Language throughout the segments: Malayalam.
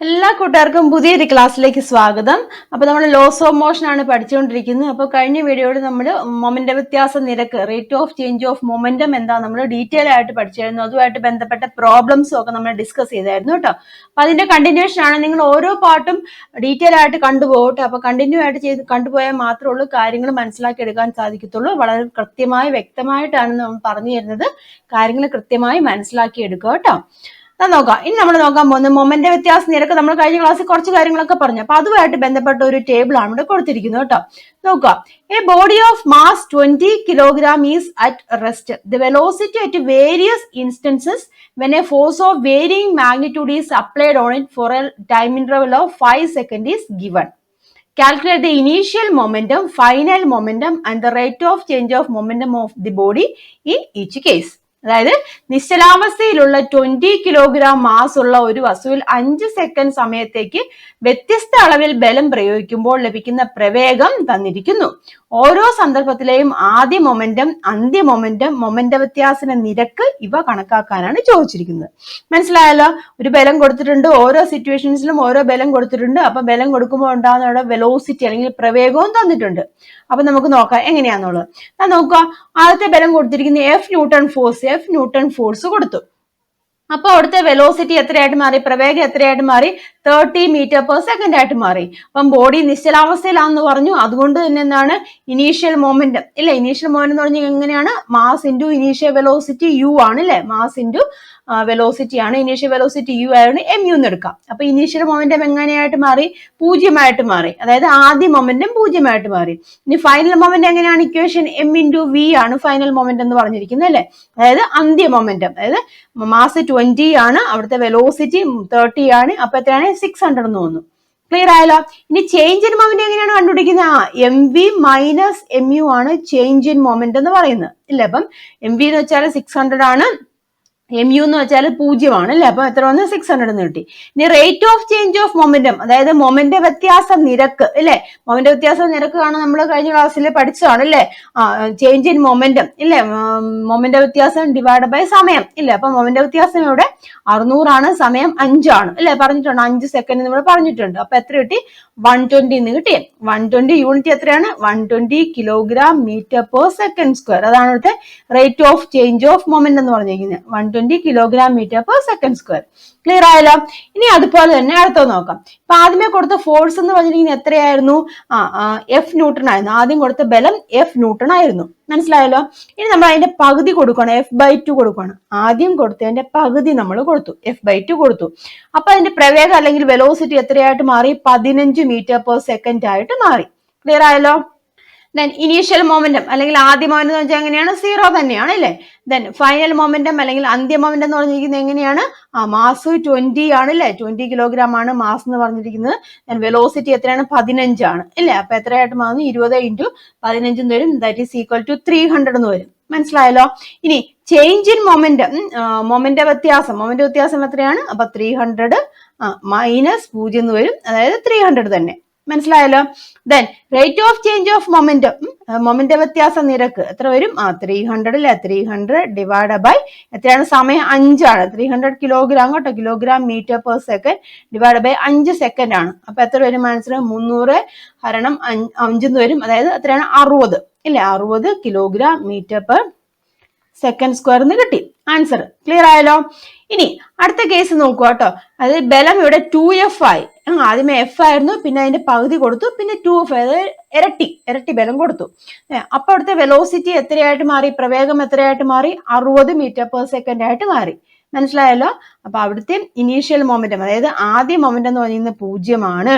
എല്ലാ കൂട്ടുകാർക്കും പുതിയൊരു ക്ലാസ്സിലേക്ക് സ്വാഗതം. അപ്പോൾ നമ്മൾ ലോസ് ഓഫ് മോഷൻ ആണ് പഠിച്ചുകൊണ്ടിരിക്കുന്നത്. അപ്പോൾ കഴിഞ്ഞ വീഡിയോയിൽ നമ്മൾ മൊമെന്റ് വ്യത്യാസ നിരക്ക്, rate of change of momentum എന്താ നമ്മൾ ഡീറ്റെയിൽ ആയിട്ട് പഠിച്ചായിരുന്നു. അതുമായിട്ട് ബന്ധപ്പെട്ട പ്രോബ്ലംസും ഒക്കെ നമ്മൾ ഡിസ്കസ് ചെയ്തായിരുന്നു കേട്ടോ. അപ്പോൾ അതിന്റെ കണ്ടിന്യൂഷൻ ആണ്. നിങ്ങൾ ഓരോ പാർട്ടും ഡീറ്റെയിൽ ആയിട്ട് കണ്ടുപോകട്ടെ. അപ്പോൾ കണ്ടിന്യൂ ആയിട്ട് ചെയ്ത് കണ്ടുപോയാൽ മാത്രമേ ഉള്ളൂ കാര്യങ്ങൾ മനസ്സിലാക്കി എടുക്കാൻ സാധിക്കത്തുള്ളൂ. വളരെ കൃത്യമായി വ്യക്തമായിട്ടാണ് നമ്മൾ പറഞ്ഞു തരുന്നത്. കാര്യങ്ങൾ കൃത്യമായി മനസ്സിലാക്കി എടുക്കുക കേട്ടോ. നോക്കാം. ഇനി നമ്മൾ നോക്കാൻ പോകുന്നത് മൊമെന്റ് വ്യത്യാസ നിരക്ക്. നമ്മൾ കഴിഞ്ഞ ക്ലാസ്സിൽ കുറച്ച് കാര്യങ്ങളൊക്കെ പറഞ്ഞു. അപ്പൊ അതുമായിട്ട് ബന്ധപ്പെട്ട ഒരു ടേബിൾ ആണ് ഇവിടെ കൊടുത്തിരിക്കുന്നത് കേട്ടോ. നോക്കുക. A body of mass 20 kilogram is at rest. The velocity at various instances when a force of varying magnitude is applied on it for a time interval of 5 seconds is given. Calculate the initial momentum, final momentum and the rate of change of momentum of the body in each case. അതായത് നിശ്ചലാവസ്ഥയിലുള്ള 20 കിലോഗ്രാം മാസ് ഉള്ള ഒരു വസ്തുവിൽ 5 സെക്കൻഡ് സമയത്തേക്ക് വ്യത്യസ്ത അളവിൽ ബലം പ്രയോഗിക്കുമ്പോൾ ലഭിക്കുന്ന പ്രവേഗം തന്നിരിക്കുന്നു. ഓരോ സന്ദർഭത്തിലെയും ആദ്യ മൊമെന്റം, അന്ത്യ മൊമെന്റം, മൊമെന്റ് വ്യത്യാസന നിരക്ക് ഇവ കണക്കാക്കാനാണ് ചോദിച്ചിരിക്കുന്നത്. മനസ്സിലായല്ലോ? ഒരു ബലം കൊടുത്തിട്ടുണ്ട്, ഓരോ സിറ്റുവേഷൻസിലും ഓരോ ബലം കൊടുത്തിട്ടുണ്ട്. അപ്പൊ ബലം കൊടുക്കുമ്പോൾ ഉണ്ടാകുന്ന അവിടെ വെലോസിറ്റി അല്ലെങ്കിൽ പ്രവേഗവും തന്നിട്ടുണ്ട്. അപ്പൊ നമുക്ക് നോക്കാം എങ്ങനെയാന്നുള്ളത്. നോക്കുക. ആദ്യത്തെ ബലം കൊടുത്തിരിക്കുന്ന എഫ് ന്യൂട്ടൺ ഫോഴ്സ് കൊടുത്തു. അപ്പൊ അവിടുത്തെ വെലോസിറ്റി എത്രയായിട്ട് മാറി? പ്രവേഗം എത്രയായിട്ട് മാറി? 30 മീറ്റർ പെർ സെക്കൻഡ് ആയിട്ട് മാറി. അപ്പം ബോഡി നിശ്ചലാവസ്ഥയിലാണെന്ന് പറഞ്ഞു. അതുകൊണ്ട് തന്നെ എന്താണ് ഇനീഷ്യൽ മൊമെന്റം ഇല്ല. ഇനീഷ്യൽ മൊമെന്റം എന്ന് പറഞ്ഞാൽ എങ്ങനെയാണ്? Mass into initial velocity u ആണ് അല്ലെ. മാസ് ഇൻറ്റു വെലോസിറ്റി ആണ്. ഇനീഷ്യൽ വെലോസിറ്റി യു ആയിരുന്നു എം യു എന്ന് എടുക്കാം. അപ്പൊ ഇനീഷ്യൽ മൊമെന്റം എങ്ങനെയായിട്ട് മാറി? 0 മാറി. അതായത് ആദ്യ മൊമെന്റം 0 മാറി. ഇനി ഫൈനൽ മൊമെന്റം എങ്ങനെയാണ്? ഇക്വേഷൻ എം ഇൻറ്റു വി ആണ് ഫൈനൽ മൊമെന്റം എന്ന് പറഞ്ഞിരിക്കുന്നത് അല്ലെ. അതായത് അന്ത്യ മൊമെന്റം. അതായത് മാസ് 20 ആണ്, അവിടുത്തെ വെലോസിറ്റി 30 ആണ്. അപ്പൊ എത്രയാണ്? 600 എന്ന് തോന്നുന്നു. ക്ലിയർ ആയല്ലോ? ഇനി ചേഞ്ച് ഇൻ മൊമെന്റ് എങ്ങനെയാണ് കണ്ടുപിടിക്കുന്നത്? M V minus M U ആണ് ചേഞ്ച് ഇൻ മൊമെന്റ് എന്ന് പറയുന്നത് ഇല്ല. അപ്പം എം വി എന്ന് വെച്ചാൽ 600 ആണ്, എം യു എന്ന് വെച്ചാൽ 0 ആണ് അല്ലെ. അപ്പൊ എത്ര വന്ന്? 600 എന്ന് കിട്ടി. ഇനി rate of change of momentum, അതായത് മൊമെന്റ് വ്യത്യാസ നിരക്ക് അല്ലെ. മൊമെന്റ് വ്യത്യാസ നിരക്ക് കാണാൻ നമ്മൾ കഴിഞ്ഞ ക്ലാസ്സിൽ പഠിച്ചതാണ് അല്ലെ. ചേഞ്ച് ഇൻ മൊമെന്റം ഇല്ലേ. മൊമെന്റ് വ്യത്യാസം ഡിവൈഡ് ബൈ സമയം ഇല്ലേ. അപ്പൊ മൊമെന്റ് വ്യത്യാസം ഇവിടെ 600 ആണ്, സമയം 5 ആണ് അല്ലെ. പറഞ്ഞിട്ടുണ്ട് 5 സെക്കൻഡ് നമ്മൾ പറഞ്ഞിട്ടുണ്ട്. അപ്പൊ എത്ര കിട്ടി? 120 എന്ന് കിട്ടി. 120 യൂണിറ്റ് എത്രയാണ്? 120 kilogram metre per second square. അതാണ് ഇവിടുത്തെ rate of change of moment എന്ന് പറഞ്ഞിരിക്കുന്നത്. 120 kilogram metre per second square. Clear ആയല്ലോ? ഇനി അതുപോലെ തന്നെ അടുത്ത നോക്കാം. ഇപ്പൊ ആദ്യമേ കൊടുത്ത ഫോഴ്സ് എന്ന് പറഞ്ഞിരിക്കുന്നത് എത്രയായിരുന്നു? എഫ് ന്യൂട്ടൺ ആയിരുന്നു. ആദ്യം കൊടുത്ത ബലം എഫ് ന്യൂട്ടൺ ആയിരുന്നു. മനസ്സിലായല്ലോ? ഇനി നമ്മൾ അതിന്റെ പകുതി കൊടുക്കണം. F/2 കൊടുക്കണം. ആദ്യം കൊടുത്തതിന്റെ പകുതി നമ്മൾ കൊടുത്തു. F/2 കൊടുത്തു. അപ്പൊ അതിന്റെ പ്രവേഗം അല്ലെങ്കിൽ വെലോസിറ്റി എത്രയായിട്ട് മാറി? 15 മീറ്റർ പെർ സെക്കൻഡ് ആയിട്ട് മാറി. ക്ലിയർ ആയല്ലോ? ദെൻ ഇനീഷ്യൽ മൊമെന്റം അല്ലെങ്കിൽ ആദ്യ മൊമെന്റം എന്ന് വെച്ചാൽ എങ്ങനെയാണ്? 0 തന്നെയാണ് അല്ലെ. ദെൻ ഫൈനൽ മൊമെന്റം അല്ലെങ്കിൽ അന്ത്യ മൊമെന്റം എന്ന് പറഞ്ഞിരിക്കുന്നത് എങ്ങനെയാണ്? മാസ് 20 ആണ് അല്ലെ. 20 കിലോഗ്രാം ആണ് മാസ് എന്ന് പറഞ്ഞിരിക്കുന്നത്. ദെൻ വെലോസിറ്റി എത്രയാണ്? 15 ആണ് അല്ലെ. അപ്പൊ എത്രയായിട്ട് മാറുന്നു? 20 ഇൻറ്റു 15 എന്ന് വരും. ദാറ്റ് ഈസ് ഈക്വൽ ടു 300 എന്ന് വരും. മനസ്സിലായല്ലോ? ഇനി ചേഞ്ച് ഇൻ മൊമെന്റം, മൊമെന്റ് വ്യത്യാസം എത്രയാണ്? അപ്പൊ 300 മൈനസ് 0 എന്ന് വരും. അതായത് 300 തന്നെ. മനസ്സിലായല്ലോ? Then rate of change of momentum, moment വ്യത്യാസ നിരക്ക് എത്ര വരും? 300 അല്ലെ. 300 ഡിവൈഡ് ബൈ എത്രയാണ്? സമയം 5 ആണ്. 300 കിലോഗ്രാം കേട്ടോ. Kilogram metre per second divide by 5 second ആണ്. അപ്പൊ എത്ര വരും? ആൻസർ 300 ഹരണം 5 എന്ന് വരും. അതായത് എത്രയാണ്? 60 ഇല്ലേ. 60 kilogram metre per second square എന്ന് കിട്ടി ആൻസർ. ക്ലിയർ ആയല്ലോ? ഇനി അടുത്ത കേസ് നോക്കുക കേട്ടോ. അതായത് ബലം ഇവിടെ 2F ആയി. ആദ്യമേ F ആയിരുന്നു, പിന്നെ അതിന്റെ പകുതി കൊടുത്തു, പിന്നെ 2F, അതായത് ഇരട്ടി ബലം കൊടുത്തു. അപ്പൊ അവിടുത്തെ വെലോസിറ്റി എത്രയായിട്ട് മാറി? പ്രവേഗം എത്രയായിട്ട് മാറി? 60 മീറ്റർ പെർ സെക്കൻഡ് ആയിട്ട് മാറി. മനസ്സിലായല്ലോ? അപ്പൊ അവിടുത്തെ ഇനീഷ്യൽ മൊമെന്റം, അതായത് ആദ്യ മൊമെന്റം എന്ന് പറയുന്നത് 0 ആണ്.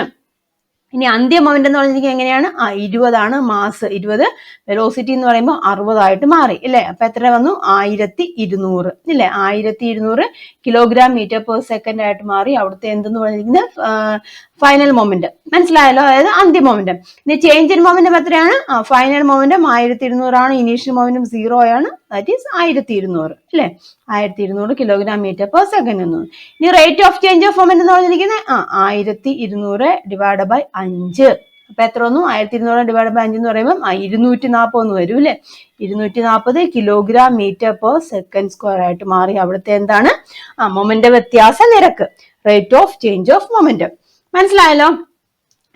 ഇനി അന്ത്യ മൊമെന്റ് എന്ന് പറഞ്ഞിരിക്കുന്നത് എങ്ങനെയാണ്? 20 ആണ്. മാസ് 20, വെലോസിറ്റി എന്ന് പറയുമ്പോൾ 60 ആയിട്ട് മാറി ഇല്ലേ. അപ്പൊ എത്ര വന്നു? 1200 ഇല്ലേ. 1200 കിലോഗ്രാം മീറ്റർ പെർ സെക്കൻഡ് ആയിട്ട് മാറി. അവിടുത്തെ എന്തെന്ന് പറഞ്ഞിരിക്കുന്നത്? Final moment. മനസ്സിലായല്ലോ? അതായത് അന്ത്യ മൊമെന്റം. ഇനി ചേഞ്ച് ഇൻ മൊമെന്റം എത്രയാണ്? ഫൈനൽ മൊമെന്റം 1200 ആണ്. ഇനീഷ്യൽ മൊമെന്റം 0 ആണ്. ദാറ്റ് ഈസ് 1200 അല്ലെ. 1200 കിലോഗ്രാം മീറ്റർ പെർ സെക്കൻഡ് എന്ന്. ഇനി rate of change of moment എന്ന് പറഞ്ഞിരിക്കുന്നത് 1200 ഡിവൈഡ് ബൈ 5. അപ്പൊ എത്ര വന്നു? 1200 ഡിവൈഡ് ബൈ 5 എന്ന് പറയുമ്പോൾ 240 എന്ന് വരും അല്ലെ. 240 kilogram metre per second square ആയിട്ട് മാറി. അവിടുത്തെ എന്താണ്? മൊമെന്റ് വ്യത്യാസ നിരക്ക്. Rate of change of momentum. മനസ്സിലായല്ലോ?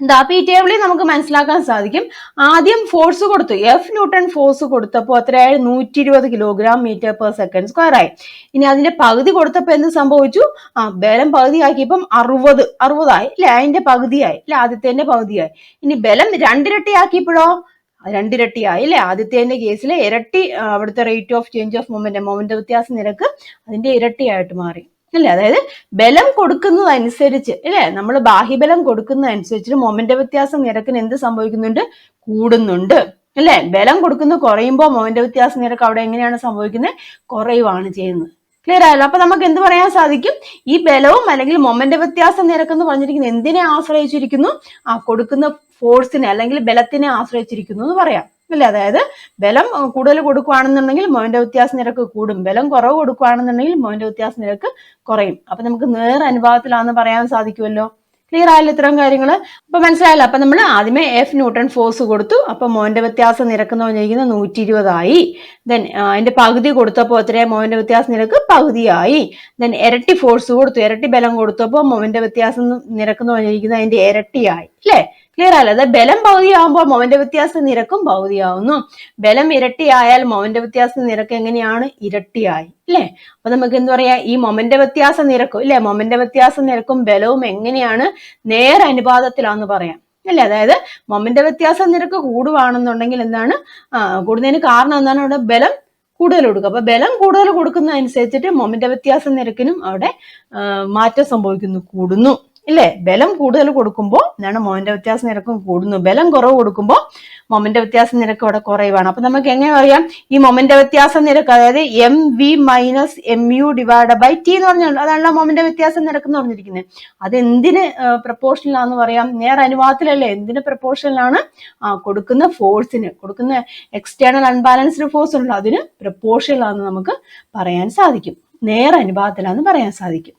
എന്താ അപ്പൊ ഈ ടേബിളിൽ നമുക്ക് മനസ്സിലാക്കാൻ സാധിക്കും. ആദ്യം ഫോഴ്സ് കൊടുത്തു, എഫ് ന്യൂട്ടൺ ഫോഴ്സ് കൊടുത്തപ്പോൾ എത്രയായി? 120 kilogram metre per second square ആയി. ഇനി അതിന്റെ പകുതി കൊടുത്തപ്പോൾ എന്ത് സംഭവിച്ചു? ബലം പകുതിയാക്കിയപ്പം 60 ആയി അല്ലെ? അതിന്റെ പകുതിയായി അല്ലെ? ആദ്യത്തെ പകുതിയായി. ഇനി ബലം രണ്ടിരട്ടിയാക്കിയപ്പോഴോ? രണ്ടിരട്ടിയായി അല്ലെ? ആദ്യത്തെ കേസിലെ ഇരട്ടി അവിടുത്തെ rate of change of moment വ്യത്യാസ നിരക്ക് അതിന്റെ ഇരട്ടിയായിട്ട് മാറി അല്ലെ? അതായത് ബലം കൊടുക്കുന്നതനുസരിച്ച് അല്ലെ, നമ്മൾ ബാഹ്യബലം കൊടുക്കുന്നതനുസരിച്ച് മൊമെന്റ് വ്യത്യാസ നിരക്കിന് എന്ത് സംഭവിക്കുന്നുണ്ട്? കൂടുന്നുണ്ട് അല്ലെ? ബലം കൊടുക്കുന്നത് കുറയുമ്പോൾ മൊമെന്റ് വ്യത്യാസ നിരക്ക് അവിടെ എങ്ങനെയാണ് സംഭവിക്കുന്നത്? കുറയുവാണ് ചെയ്യുന്നത്. ക്ലിയർ ആയല്ലോ? അപ്പൊ നമുക്ക് എന്ത് പറയാൻ സാധിക്കും? ഈ ബലവും അല്ലെങ്കിൽ മൊമെന്റ് വ്യത്യാസ നിരക്ക് എന്ന് പറഞ്ഞിരിക്കുന്നത് എന്തിനെ ആശ്രയിച്ചിരിക്കുന്നു? കൊടുക്കുന്ന ഫോഴ്സിനെ അല്ലെങ്കിൽ ബലത്തിനെ ആശ്രയിച്ചിരിക്കുന്നു എന്ന് പറയാം അല്ലെ? അതായത് ബലം കൂടുതൽ കൊടുക്കുകയാണെന്നുണ്ടെങ്കിൽ മൊമെന്റ് വ്യത്യാസ നിരക്ക് കൂടും, ബലം കുറവ് കൊടുക്കുകയാണെന്നുണ്ടെങ്കിൽ മൊമെന്റ് വ്യത്യാസ നിരക്ക് കുറയും. അപ്പൊ നമുക്ക് നേർ അനുപാതത്തിലാണെന്ന് പറയാൻ സാധിക്കുമല്ലോ. ക്ലിയർ ആയല്ലോ ഇത്തരം കാര്യങ്ങൾ? അപ്പൊ മനസ്സിലായല്ലോ? അപ്പൊ നമ്മൾ ആദ്യമേ എഫ് ന്യൂട്ടൺ ഫോഴ്സ് കൊടുത്തു. അപ്പൊ മൊമെന്റ് വ്യത്യാസ നിരക്ക് എന്ന് പറഞ്ഞിരിക്കുന്നത് 120 ആയി. ദെൻ അതിന്റെ പകുതി കൊടുത്തപ്പോൾ എത്രയാ മൊമെന്റ് വ്യത്യാസ നിരക്ക്? പകുതിയായി. ദെൻ ഇരട്ടി ഫോഴ്സ് കൊടുത്തു, ഇരട്ടി ബലം കൊടുത്തപ്പോൾ മൊമെന്റ് വ്യത്യാസ നിരക്ക് എന്ന് പറഞ്ഞിരിക്കുന്നത് അതിന്റെ ഇരട്ടിയായി അല്ലെ? ക്ലിയർ ആയല്ലോ? അതായത് ബലം പകുതിയാകുമ്പോൾ മൊമെന്റ് വ്യത്യാസ നിരക്കും പകുതിയാവുന്നു. ബലം ഇരട്ടിയായാൽ മൊമെന്റ് വ്യത്യാസ നിരക്ക് എങ്ങനെയാണ്? ഇരട്ടിയായി അല്ലെ? അപ്പൊ നമുക്ക് എന്ത് പറയാ? ഈ മൊമെന്റ് വ്യത്യാസ നിരക്കും ഇല്ലെ, മൊമെന്റ് വ്യത്യാസ നിരക്കും ബലവും എങ്ങനെയാണ്? നേർ അനുപാതത്തിലാന്ന് പറയാം അല്ലെ? അതായത് മൊമെന്റ് വ്യത്യാസ നിരക്ക് കൂടുവാണെന്നുണ്ടെങ്കിൽ എന്താണ് കൂടുന്നതിന് കാരണം എന്താണ്? അവിടെ ബലം കൂടുതൽ കൊടുക്കുക. അപ്പൊ ബലം കൂടുതൽ കൊടുക്കുന്നതനുസരിച്ചിട്ട് മൊമെന്റ് വ്യത്യാസ നിരക്കിനും അവിടെ മാറ്റം സംഭവിക്കുന്നു, കൂടുന്നു ഇല്ലേ? ബലം കൂടുതൽ കൊടുക്കുമ്പോൾ എന്താണ്? മൊമെന്റ് വ്യത്യാസ നിരക്കും കൂടുന്നു. ബലം കുറവ് കൊടുക്കുമ്പോൾ മൊമെന്റ് വ്യത്യാസ നിരക്ക് അവിടെ കുറയുവാണ്. അപ്പൊ നമുക്ക് എങ്ങനെ പറയാം? ഈ മൊമെന്റ് വ്യത്യാസ നിരക്ക് അതായത് M V minus M U divide by T എന്ന് പറഞ്ഞാൽ അതാണല്ലോ മൊമെന്റ് വ്യത്യാസ നിരക്ക് എന്ന് പറഞ്ഞിരിക്കുന്നത്. അത് എന്തിന് പ്രപ്പോർഷനിലാന്ന് പറയാം? നേർ അനുപാതത്തിലല്ലേ? എന്തിന് പ്രപ്പോർഷനിലാണ്? കൊടുക്കുന്ന ഫോഴ്സിന്, കൊടുക്കുന്ന എക്സ്റ്റേണൽ അൺബാലൻസ്ഡ് ഫോഴ്സ് ഉണ്ടല്ലോ അതിന് പ്രപ്പോർഷനിലാന്ന് നമുക്ക് പറയാൻ സാധിക്കും. നേർ അനുപാതത്തിലാന്ന് പറയാൻ സാധിക്കും.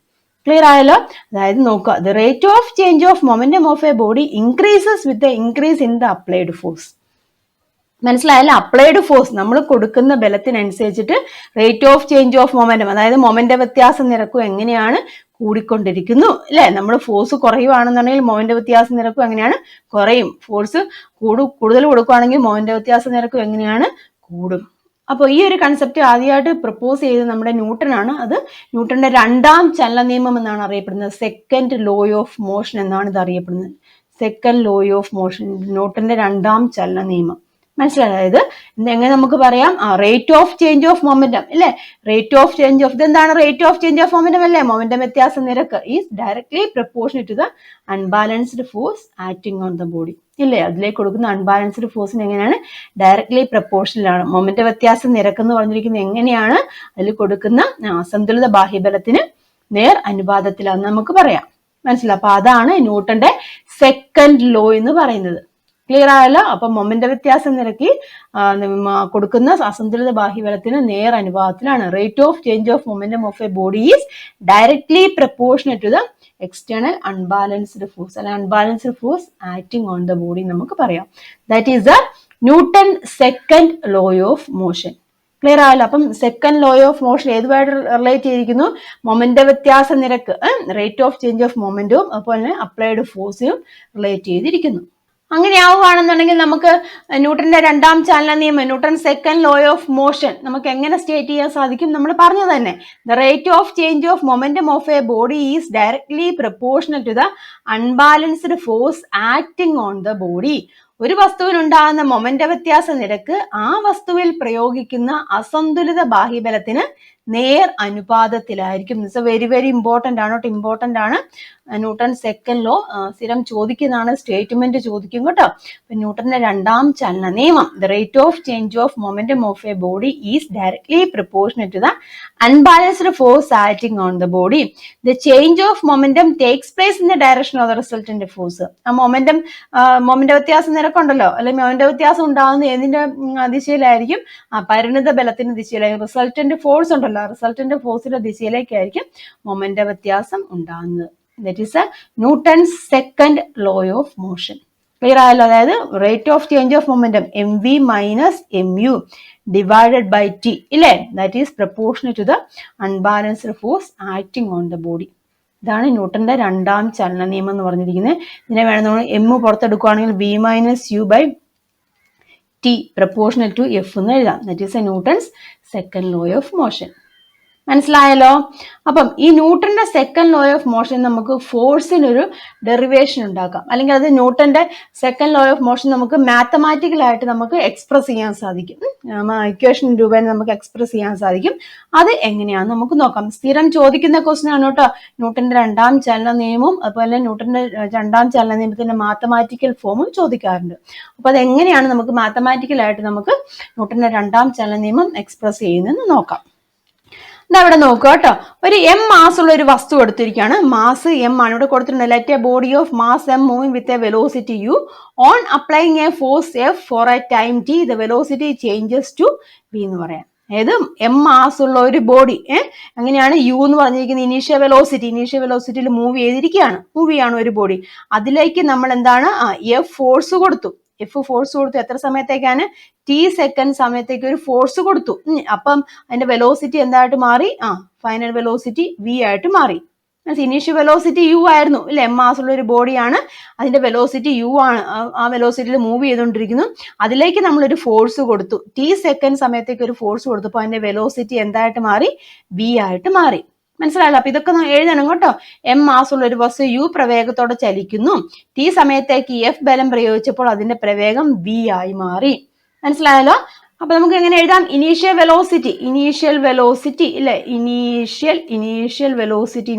ക്ലിയർ ആയല്ലോ? അതായത് നോക്കുക, the rate of change of momentum of a body increases with the increase in the applied force. മനസ്സിലായല്ലോ? അപ്ലൈഡ് ഫോഴ്സ് നമ്മൾ കൊടുക്കുന്ന ബലത്തിനനുസരിച്ചിട്ട് rate of change of momentum അതായത് മൊമെന്റ് വ്യത്യാസ നിരക്കും എങ്ങനെയാണ്? കൂടിക്കൊണ്ടിരിക്കുന്നു അല്ലെ? നമ്മൾ ഫോഴ്സ് കുറയുവാണെന്നുണ്ടെങ്കിൽ മൊമെന്റ് വ്യത്യാസ നിരക്കും എങ്ങനെയാണ്? കുറയും. ഫോഴ്സ് കൂടുതൽ കൊടുക്കുകയാണെങ്കിൽ മൊമെന്റ് വ്യത്യാസ നിരക്കും എങ്ങനെയാണ്? കൂടും. അപ്പോൾ ഈ ഒരു കൺസെപ്റ്റ് ആദ്യമായിട്ട് പ്രപ്പോസ് ചെയ്തത് നമ്മുടെ ന്യൂട്ടൺ ആണ്. അത് ന്യൂട്ടന്റെ രണ്ടാം ചലന നിയമം എന്നാണ് അറിയപ്പെടുന്നത്. സെക്കൻഡ് ലോ ഓഫ് മോഷൻ എന്നാണ് ഇത് അറിയപ്പെടുന്നത്. സെക്കൻഡ് ലോ ഓഫ് മോഷൻ, ന്യൂട്ടന്റെ രണ്ടാം ചലന നിയമം. മനസ്സിലായത്? അതായത് എങ്ങനെ നമുക്ക് പറയാം? Rate of change of momentum അല്ലെ? റേറ്റ് ഓഫ് ചേഞ്ച് ഓഫ് ഇതെന്താണ്? Rate of change of momentum അല്ലേ? മൊമെന്റം വ്യത്യാസ നിരക്ക് is directly proportional to the unbalanced force acting on the body ഇല്ലേ? അതിലേക്ക് കൊടുക്കുന്ന അൺബാലൻസ്ഡ് ഫോഴ്സിന് എങ്ങനെയാണ്? ഡയറക്ട്ലി പ്രപ്പോർഷണൽ ആണ്. മൊമെന്റ് വ്യത്യാസ നിരക്ക് എന്ന് പറഞ്ഞിരിക്കുന്നത് എങ്ങനെയാണ്? അതിൽ കൊടുക്കുന്ന അസന്തുലിത ബാഹ്യബലത്തിന് നേർ അനുപാതത്തിലാന്ന് നമുക്ക് പറയാം. മനസ്സിലായി? അപ്പൊ അതാണ് ന്യൂട്ടന്റെ സെക്കൻഡ് ലോ എന്ന് പറയുന്നത്. ക്ലിയർ ആയല്ലോ? അപ്പൊ മൊമെന്റ് വ്യത്യാസ നിരക്ക് കൊടുക്കുന്ന അസന്തുലിത ബാഹ്യബലത്തിന് നേർ അനുപാതത്തിലാണ്. Rate of change of momentum of a body is directly proportional to the external unbalanced force അല്ലെ unbalanced force acting on the body നമുക്ക് പറയാം. That is the Newton second law of motion. Clear ആയല്ലോ? അപ്പം സെക്കൻഡ് ലോ ഓഫ് മോഷൻ ഏതുമായിട്ട് റിലേറ്റ് ചെയ്തിരിക്കുന്നു? മൊമെന്റ് വ്യത്യാസ നിരക്ക്, റേറ്റ് ഓഫ് ചേഞ്ച് ഓഫ് മൊമെന്റും അതുപോലെ തന്നെ അപ്ലൈഡ് ഫോഴ്സിനും റിലേറ്റ് ചെയ്തിരിക്കുന്നു. അങ്ങനെ ആവുകയാണെന്നുണ്ടെങ്കിൽ നമുക്ക് ന്യൂട്ടന്റെ രണ്ടാം ചലന നിയമം, Newton second law of motion നമുക്ക് എങ്ങനെ സ്റ്റേറ്റ് ചെയ്യാൻ സാധിക്കും? നമ്മൾ പറഞ്ഞു തന്നെ, the rate of change of momentum of a body is directly proportional to the unbalanced force acting on the body. ഒരു വസ്തുവിനുണ്ടാകുന്ന മൊമെന്റ് വ്യത്യാസ നിരക്ക് ആ വസ്തുവിൽ പ്രയോഗിക്കുന്ന അസന്തുലിത ബാഹ്യബലത്തിന് നേർ അനുപാതത്തിലായിരിക്കും. ഇറ്റ്സ് വെരി വെരി ഇമ്പോർട്ടന്റ് ആണ്, ഇമ്പോർട്ടന്റ് ആണ്. ന്യൂട്ടൺ സെക്കൻഡ് ലോ സ്ഥിരം ചോദിക്കുന്നതാണ്, സ്റ്റേറ്റ്മെന്റ് ചോദിക്കും കേട്ടോ. ന്യൂട്ടന്റെ രണ്ടാം ചലന നിയമം, the rate of change of momentum of a body is directly proportional to the unbalanced force acting on the body. The change of momentum takes place in the direction of the resultant force. ആ മൊമെന്റ് വ്യത്യാസ നിരക്കുണ്ടല്ലോ, അല്ലെങ്കിൽ മൊമെന്റ് വ്യത്യാസം ഉണ്ടാകുന്ന ഏതിന്റെ ദിശയിലായിരിക്കും? പരിണിത ബലത്തിന്റെ ദിശയിലായിരിക്കും. റിസൾട്ടന്റ് ഫോഴ്സ് ഉണ്ടല്ലോ, റിസൾട്ടന്റ് ഫോഴ്സിന്റെ ദിശയിലേക്കായിരിക്കും മൊമെന്റ് വ്യത്യാസം ഉണ്ടാകുന്നത്. That is a Newton's second law of motion. Clear ആയല്ലോ? അതായത് rate of change of momentum m V minus M u divided by t ഇല്ലേ? That is proportional to the unbalanced force acting on the body. ഇതാണ് ന്യൂട്ടന്റെ രണ്ടാം ചലന നിയമം എന്ന് പറഞ്ഞിരിക്കുന്നത്. ഇതിനെ വേണം നമ്മൾ എം പുറത്തെടുക്കുകയാണെങ്കിൽ v minus u by t proportional to f എന്ന് എഴുതാം. That is a Newton's second law of motion. മനസ്സിലായല്ലോ? അപ്പം ഈ ന്യൂട്ടന്റെ സെക്കൻഡ് ലോ ഓഫ് മോഷൻ നമുക്ക് ഫോഴ്സിനൊരു ഡെറിവേഷൻ ഉണ്ടാക്കാം, അല്ലെങ്കിൽ അത് ന്യൂട്ടന്റെ സെക്കൻഡ് ലോ ഓഫ് മോഷൻ നമുക്ക് മാത്തമാറ്റിക്കലായിട്ട് നമുക്ക് എക്സ്പ്രസ് ചെയ്യാൻ സാധിക്കും. ഇക്വേഷൻ രൂപേണ നമുക്ക് എക്സ്പ്രസ് ചെയ്യാൻ സാധിക്കും. അത് എങ്ങനെയാണെന്ന് നമുക്ക് നോക്കാം. സ്ഥിരം ചോദിക്കുന്ന ക്വസ്റ്റ്യൻ ആണ് കേട്ടോ ന്യൂട്ടന്റെ രണ്ടാം ചലന നിയമവും അതുപോലെ ന്യൂട്ടന്റെ രണ്ടാം ചലന നിയമത്തിന്റെ മാത്തമാറ്റിക്കൽ ഫോമും ചോദിക്കാറുണ്ട്. അപ്പൊ അത് എങ്ങനെയാണ് നമുക്ക് മാത്തമാറ്റിക്കലായിട്ട് നമുക്ക് ന്യൂട്ടന്റെ രണ്ടാം ചലന നിയമം എക്സ്പ്രസ് ചെയ്യുന്നതെന്ന് നോക്കാം. ഇതവിടെ നോക്കുക കേട്ടോ. ഒരു എം മാസ് ഉള്ള ഒരു വസ്തു എടുത്തിരിക്കുകയാണ്. മാസ് എം ആണ് ഇവിടെ കൊടുത്തിട്ടുണ്ട്. Let a body of mass M moving with a velocity U on applying a force F for a time T the velocity changes to V എന്ന് പറയാം. അതായത് എം മാസ് ഉള്ള ഒരു ബോഡി അങ്ങനെയാണ് യു എന്ന് പറഞ്ഞിരിക്കുന്നത് ഇനീഷ്യൽ വെലോസിറ്റിയിൽ മൂവ് ചെയ്യാണ് ഒരു ബോഡി. അതിലേക്ക് നമ്മൾ എന്താണ് എഫ് ഫോഴ്സ് കൊടുത്തു. എത്ര സമയത്തേക്കാണ്? ടി സെക്കൻഡ് സമയത്തേക്ക് ഒരു ഫോഴ്സ് കൊടുത്തു. അപ്പം അതിന്റെ വെലോസിറ്റി എന്തായിട്ട് മാറി? ഫൈനൽ വെലോസിറ്റി വി ആയിട്ട് മാറി. ഇനീഷ്യൽ വെലോസിറ്റി യു ആയിരുന്നു അല്ലെ? എം മാസ് ഉള്ള ഒരു ബോഡിയാണ്, അതിന്റെ വെലോസിറ്റി യു ആണ്. ആ വെലോസിറ്റിയിൽ മൂവ് ചെയ്തുകൊണ്ടിരിക്കുന്നു. അതിലേക്ക് നമ്മളൊരു ഫോഴ്സ് കൊടുത്തു. ടി സെക്കൻഡ് സമയത്തേക്ക് ഒരു ഫോഴ്സ് കൊടുത്തപ്പോൾ അതിന്റെ വെലോസിറ്റി എന്തായിട്ട് മാറി? വി ആയിട്ട് മാറി. മനസ്സിലായല്ലോ? അപ്പൊ ഇതൊക്കെ എഴുതണം കേട്ടോ. എം മാസ് ഉള്ള ഒരു വസ്തു യു പ്രവേഗത്തോടെ ചലിക്കുന്നു. ടി സമയത്തേക്ക് എഫ് ബലം പ്രയോഗിച്ചപ്പോൾ അതിന്റെ പ്രവേഗം വി ആയി മാറി. മനസ്സിലായല്ലോ? അപ്പൊ നമുക്ക് എങ്ങനെ എഴുതാം? ഇനീഷ്യൽ വെലോസിറ്റി ഇല്ലേ? ഇനീഷ്യൽ വെലോസിറ്റി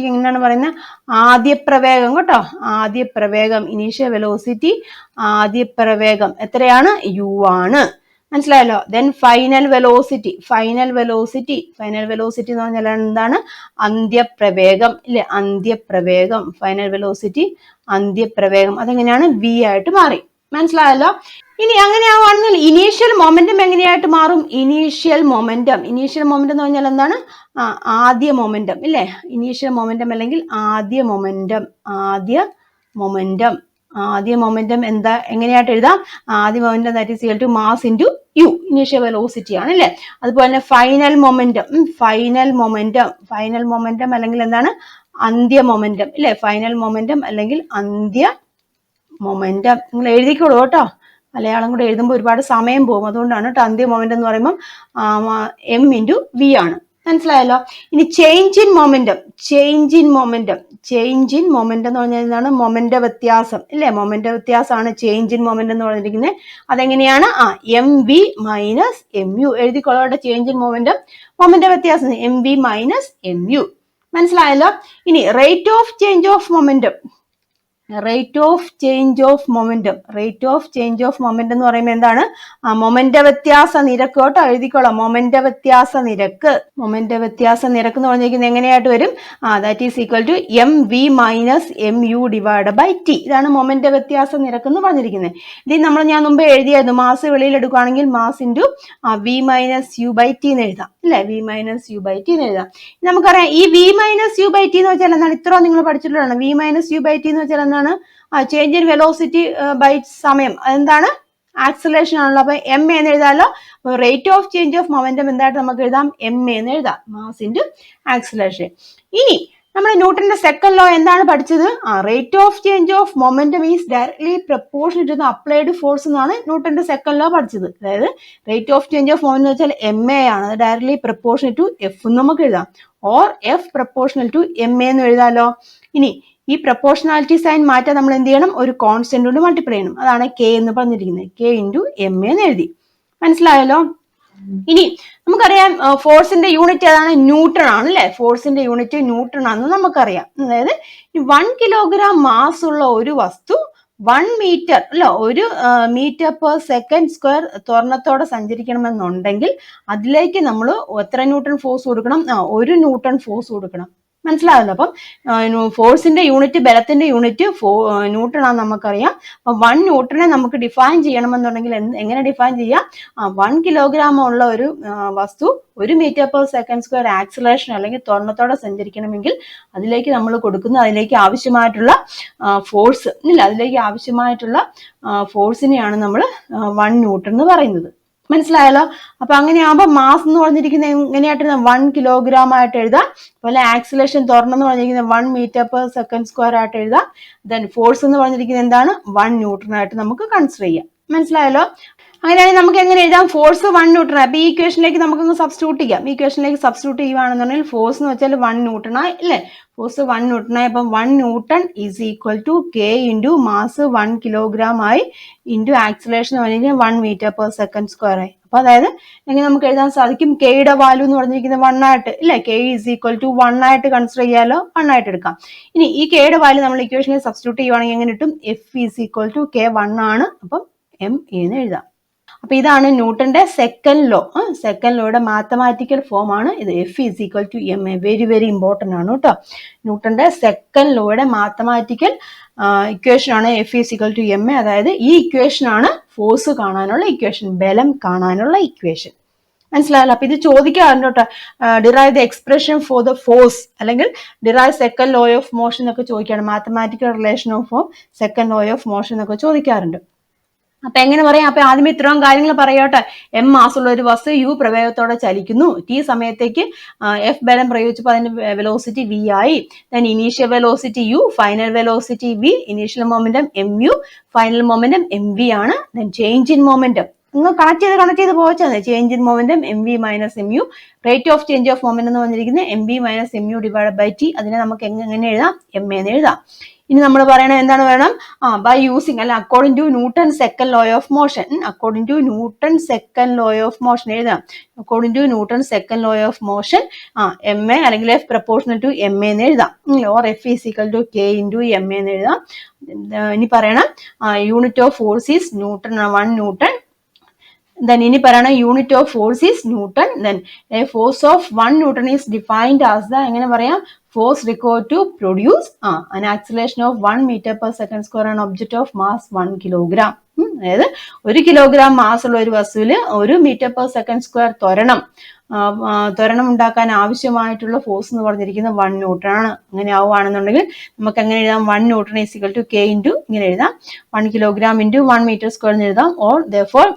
എങ്ങനെയാണ് പറയുന്നത്? ആദ്യ പ്രവേഗം കേട്ടോ. ആദ്യ പ്രവേഗം ഇനീഷ്യൽ വെലോസിറ്റി ആദ്യ പ്രവേഗം എത്രയാണ്? യു ആണ്. മനസ്സിലായല്ലോ? ദെൻ ഫൈനൽ വെലോസിറ്റി എന്ന് പറഞ്ഞാൽ എന്താണ്? അന്ത്യപ്രവേഗം ഇല്ലേ? അന്ത്യപ്രവേഗം ഫൈനൽ വെലോസിറ്റി അന്ത്യപ്രവേഗം അതെങ്ങനെയാണ്? വി ആയിട്ട് മാറി. മനസ്സിലായല്ലോ? ഇനി അങ്ങനെയാവുകയാണെങ്കിൽ ഇനീഷ്യൽ മൊമെന്റം എങ്ങനെയായിട്ട് മാറും? ഇനീഷ്യൽ മൊമെന്റം എന്ന് പറഞ്ഞാൽ എന്താണ്? ആദ്യ മൊമെന്റം ഇല്ലേ? ഇനീഷ്യൽ മൊമെന്റം അല്ലെങ്കിൽ ആദ്യ മൊമെന്റം എങ്ങനെയായിട്ട് എഴുതാം? ആദ്യ momentum that is equal to mass into U. Initial velocity ആണ് അല്ലേ? അതുപോലെ തന്നെ ഫൈനൽ മൊമെന്റം അല്ലെങ്കിൽ എന്താണ്? അന്ത്യ മൊമെന്റം ഇല്ലേ? ഫൈനൽ മൊമെന്റം അല്ലെങ്കിൽ അന്ത്യ മൊമെന്റം നിങ്ങൾ എഴുതിക്കോളൂ കേട്ടോ. മലയാളം കൂടെ എഴുതുമ്പോൾ ഒരുപാട് സമയം പോകും. അതുകൊണ്ടാണ് കേട്ടോ. അന്ത്യ മൊമെന്റം എന്ന് പറയുമ്പോൾ എം ഇൻറ്റു വി ആണ്. മനസ്സിലായല്ലോ? ഇനി ചേഞ്ച് ഇൻ മൊമെന്റം എന്ന് പറഞ്ഞാൽ എന്താണ്? മൊമെന്റ വ്യത്യാസം ഇല്ലേ? മൊമെന്റ വ്യത്യാസമാണ് ചേഞ്ച് ഇൻ മൊമെന്റം എന്ന് പറഞ്ഞിരിക്കുന്നത്. അതെങ്ങനെയാണ്? M V minus M u എഴുതിക്കൊള്ളാം. ചേഞ്ച് ഇൻ മൊമെന്റ വ്യത്യാസം m V minus M u. മനസ്സിലായല്ലോ? ഇനി rate of change of momentum എന്ന് പറയുമ്പോൾ എന്താണ്? മൊമെന്റ വ്യത്യാസ നിരക്ക് കേട്ടോ. എഴുതിക്കോളാം. മൊമെന്റ വ്യത്യാസ നിരക്ക് എന്ന് പറഞ്ഞിരിക്കുന്നത് എങ്ങനെയായിട്ട് വരും? That is equal to M V minus M U divide by T. ഇതാണ് മൊമെന്റ വ്യത്യാസ നിരക്ക് എന്ന് പറഞ്ഞിരിക്കുന്നത്. ഇത് ഞാൻ മുമ്പേ എഴുതിയായിരുന്നു. മാസ് വെളിയിൽ എടുക്കുകയാണെങ്കിൽ mass into v minus u by T എന്ന് എഴുതാം അല്ലെ? V minus u by T എന്ന് എഴുതാം. നമുക്കറിയാം ഈ v minus u by T എന്ന് വെച്ചാൽ എന്താണ്? ഇത്ര നിങ്ങൾ പഠിച്ചിട്ടുള്ളതാണ്. V minus u by T എന്ന് വെച്ചാൽ എന്താണ്? ചേഞ്ച് ഇൻ വെലോസിറ്റി ബൈ സമയം. അതെന്താണ്? ആക്സിലറേഷൻ ആണല്ലോ. അപ്പൊ എം എന്ന് എഴുതാമല്ലോ. Rate of change of momentum എന്തായിട്ട് നമുക്ക് എഴുതാം? എം എന്ന് എഴുതാം. Mass into acceleration. ഇനി നമ്മൾ ന്യൂട്ടന്റെ സെക്കൻഡ് ലോ എന്താണ് പഠിച്ചത്? Rate of change of momentum is directly proportional to the applied force എന്നാണ് ന്യൂട്ടന്റെ സെക്കൻഡ് ലോ പഠിച്ചത്. അതായത് rate of change of momentum എന്ന് വെച്ചാൽ എം എ ആണ്. അത് ഡയറക്ട്ലി പ്രപ്പോർഷണൽ ടു എഫ് എന്ന് നമുക്ക് എഴുതാം. Or F proportional to M A എന്ന് എഴുതാമല്ലോ. ഇനി ഈ പ്രപ്പോർഷണാലിറ്റി സൈൻ മാറ്റാൻ നമ്മൾ എന്ത് ചെയ്യണം? ഒരു കോൺസ്റ്റന്റ് കൊണ്ട് മൾട്ടിപ്ലൈ ചെയ്യണം. അതാണ് കെ എന്ന് പറഞ്ഞിരിക്കുന്നത്. കെ ഇൻറ്റു എം എന്ന് എഴുതി. മനസ്സിലായല്ലോ? ഇനി നമുക്കറിയാം ഫോഴ്സിന്റെ യൂണിറ്റ് ഏതാണ്? ന്യൂട്ടൺ ആണ് അല്ലെ? ഫോഴ്സിന്റെ യൂണിറ്റ് ന്യൂട്ടൺ ആണെന്ന് നമുക്കറിയാം. അതായത് 1 കിലോഗ്രാം മാസ് ഉള്ള ഒരു വസ്തു 1 മീറ്റർ അല്ല 1 മീറ്റർ പെർ സെക്കൻഡ് സ്ക്വയർ ത്വരണത്തോടെ സഞ്ചരിക്കണമെന്നുണ്ടെങ്കിൽ അതിലേക്ക് നമ്മൾ എത്ര ന്യൂട്ടൺ ഫോഴ്സ് കൊടുക്കണം? 1 ന്യൂട്ടൺ ഫോഴ്സ് കൊടുക്കണം. മനസ്സിലാവല്ലോ? അപ്പം ഫോഴ്സിന്റെ യൂണിറ്റ്, ബലത്തിന്റെ യൂണിറ്റ് ന്യൂട്ടൺ ആണെന്ന് നമുക്കറിയാം. അപ്പൊ 1 ന്യൂട്ടനെ നമുക്ക് ഡിഫൈൻ ചെയ്യണമെന്നുണ്ടെങ്കിൽ എങ്ങനെ ഡിഫൈൻ ചെയ്യാം? 1 കിലോഗ്രാം ഉള്ള ഒരു വസ്തു 1 metre per second square acceleration അല്ലെങ്കിൽ ത്വരണത്തോടെ സഞ്ചരിക്കണമെങ്കിൽ അതിലേക്ക് ആവശ്യമായിട്ടുള്ള ഫോഴ്സിനെയാണ് നമ്മൾ 1 ന്യൂട്ടൺ എന്ന് പറയുന്നത്. മനസ്സിലായല്ലോ. അപ്പൊ അങ്ങനെയാകുമ്പോൾ മാസ് എന്ന് പറഞ്ഞിരിക്കുന്നത് എങ്ങനെയായിട്ട് 1 കിലോഗ്രാം ആയിട്ട് എഴുതാം. അതുപോലെ ആക്സിലേഷൻ ത്വരണം എന്ന് പറഞ്ഞിരിക്കുന്നത് 1 മീറ്റർ പെർ സെക്കൻഡ് സ്ക്വയർ ആയിട്ട് എഴുതാം. ദെൻ ഫോഴ്സ് എന്ന് പറഞ്ഞിരിക്കുന്നത് എന്താണ് 1 ന്യൂട്ടൺ ആയിട്ട് നമുക്ക് കൺസിഡർ ചെയ്യാം. മനസ്സിലായല്ലോ. അങ്ങനെയാണെങ്കിൽ നമുക്ക് എങ്ങനെ എഴുതാം? Force 1 newton. അപ്പൊ ഈ ഇക്വേഷനിലേക്ക് നമുക്കൊന്ന് സബ്സ്റ്റിറ്റ്യൂട്ട് ചെയ്യാം. ഈ ഇക്വേഷനിലേക്ക് സബ്സ്റ്റിറ്റ്യൂട്ട് ചെയ്യുകയാണെന്നുണ്ടെങ്കിൽ ഫോഴ്സ് എന്ന് വെച്ചാൽ 1 ന്യൂട്ടൺ ആയി അല്ലേ? ഫോഴ്സ് 1 ന്യൂട്ടൺ ആയി. അപ്പം 1 Newton is equal to K into mass 1 kilogram ആയി ഇൻറ്റു ആക്സിലേഷൻ എന്ന് പറഞ്ഞിരിക്കുന്നത് 1 മീറ്റർ പെർ സെക്കൻഡ് സ്ക്വയർ ആയി. അപ്പൊ അതായത് എങ്ങനെ നമുക്ക് എഴുതാൻ സാധിക്കും? കെയുടെ വാല്യൂ എന്ന് പറഞ്ഞിരിക്കുന്നത് 1 ആയിട്ട് ഇല്ലേ? കെ ഈസ് ഈക്വൽ ടു 1 ആയിട്ട് കൺസിഡർ ചെയ്യാലോ. 1 ആയിട്ട് എടുക്കാം. ഇനി ഈ കെയുടെ വാല്യൂ നമ്മൾ ഇക്വേഷനിൽ സബ്സ്റ്റിറ്റ്യൂട്ട് ചെയ്യുവാണെങ്കിൽ എങ്ങനെ കിട്ടും? F is equal to k 1 ആണ്. അപ്പം എം എന്ന് എഴുതാം. അപ്പൊ ഇതാണ് ന്യൂട്ടന്റെ സെക്കൻഡ് ലോ. സെക്കൻഡ് ലോയുടെ മാത്തമാറ്റിക്കൽ ഫോം ആണ് ഇത്. F is equal to M a. Very very important ആണ് കേട്ടോ. ന്യൂട്ടന്റെ സെക്കൻഡ് ലോയുടെ മാത്തമാറ്റിക്കൽ ഇക്വേഷൻ ആണ് f is equal to M a. അതായത് ഈ ഇക്വേഷൻ ആണ് ഫോഴ്സ് കാണാനുള്ള ഇക്വേഷൻ, ബലം കാണാനുള്ള ഇക്വേഷൻ. മനസ്സിലായല്ലോ. അപ്പൊ ഇത് ചോദിക്കാറുണ്ട് കേട്ടോ. Derive the expression for the force അല്ലെങ്കിൽ derive second law of motion എന്നൊക്കെ ചോദിക്കാറുണ്ട്. Mathematical relation of second law of motion എന്നൊക്കെ ചോദിക്കാറുണ്ട്. അപ്പൊ എങ്ങനെ പറയാം? അപ്പൊ ആദ്യമേ ഇത്രയും കാര്യങ്ങൾ പറയാട്ടെ. എം മാസുള്ള ഒരു വസ്തു യു പ്രവേഗത്തോടെ ചലിക്കുന്നു. ടി സമയത്തേക്ക് എഫ് ബലം പ്രയോഗിച്ചപ്പോൾ അതിന്റെ വെലോസിറ്റി വി ആയി. Then initial velocity u, final velocity v. Initial momentum m u, final momentum m v ആണ്. ദെൻ ചേഞ്ച് ഇൻ മൊമെന്റം നിങ്ങൾ കണക്ട് ചെയ്ത് പോയിച്ചാൽ change in momentum m V minus M u. Rate of change of moment എന്ന് പറഞ്ഞിരിക്കുന്നത് m V minus M U divide by t. അതിനെ നമുക്ക് എങ്ങനെ എഴുതാം? എം എന്ന് എഴുതാം. ഇനി നമ്മൾ പറയണത് എന്താണ് വേണം? ബൈ യൂസിങ് അല്ല according to Newton second law of motion. According to Newton second law of motion എഴുതാം. According to Newton second law of motion m a അല്ലെങ്കിൽ എഫ് പ്രപ്പോർഷണൽ ടു എം എന്ന് എഴുതാം. Or F is equal to K into m എന്ന് എഴുതാം. ഇനി പറയണം unit of force is newton, 1 newton. Then ഇനി പറയണം unit of force is newton. Then a force of 1 Newton is defined as the എങ്ങനെ പറയാം? Force required to produce an acceleration of 1 meter per second square on object of mass 1 kilogram. അതായത് 1 കിലോഗ്രാം മാസ് ഉള്ള ഒരു വസ്തുവിൽ 1 മീറ്റർ പെർ സെക്കൻഡ് സ്ക്വയർ ത്വരണം ഉണ്ടാക്കാൻ ആവശ്യമായിട്ടുള്ള ഫോഴ്സ് എന്ന് പറഞ്ഞിരിക്കുന്നത് 1 ന്യൂട്ടൺ ആണ്. അങ്ങനെ ആവുകയാണെന്നുണ്ടെങ്കിൽ നമുക്ക് എങ്ങനെ എഴുതാം? 1 Newton is equal to K into ഇങ്ങനെ എഴുതാം 1 കിലോഗ്രാം ഇൻറ്റു 1 മീറ്റർ സ്ക്വയർ എന്ന് എഴുതാം. Or therefore